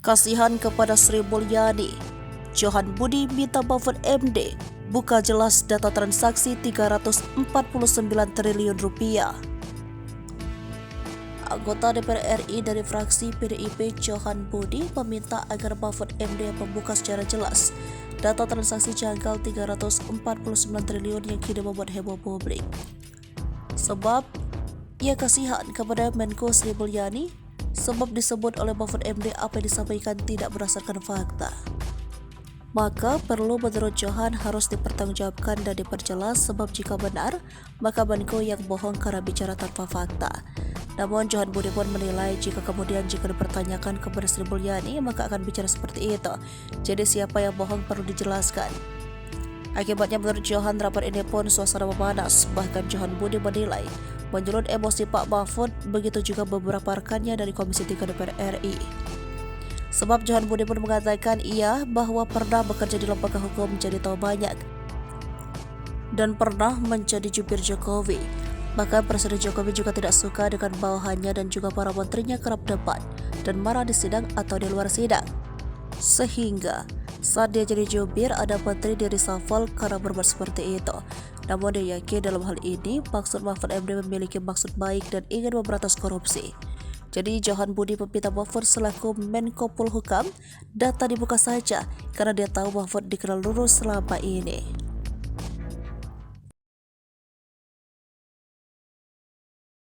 Kasihan kepada Sri Mulyani, Johan Budi minta Mahfud MD buka jelas data transaksi 349 triliun rupiah. Anggota DPR RI dari fraksi PDIP Johan Budi meminta agar Mahfud MD membuka secara jelas data transaksi janggal 349 triliun yang kini membuat heboh publik. Sebab ia kasihan kepada Menko Sri Mulyani sebab disebut oleh Mahfud MD apa yang disampaikan tidak berdasarkan fakta. Maka perlu menurut Johan harus dipertanggungjawabkan dan diperjelas sebab jika benar, maka Menko yang bohong karena bicara tanpa fakta. Namun Johan Budi pun menilai jika dipertanyakan kepada Sri Mulyani maka akan bicara seperti itu. Jadi siapa yang bohong perlu dijelaskan. Akibatnya menurut Johan rapat ini pun suasana memanas. Bahkan Johan Budi menilai menyulut emosi Pak Mahfud, begitu juga beberapa rekannya dari Komisi 3 DPR RI. Sebab Johan Budi pun mengatakan bahwa pernah bekerja di lembaga hukum jadi tahu banyak dan pernah menjadi jubir Jokowi. Maka Presiden Jokowi juga tidak suka dengan bawahannya dan juga para menterinya kerap debat dan marah di sidang atau di luar sidang. Sehingga saat dia jadi jubir ada menteri di reshuffle karena berbuat seperti itu. Namun dia yakin dalam hal ini maksud Mahfud MD memiliki maksud baik dan ingin memberantas korupsi. Jadi Johan Budi meminta Mahfud selaku Menko Polhukam data dibuka saja karena dia tahu Mahfud dikenal lurus selama ini.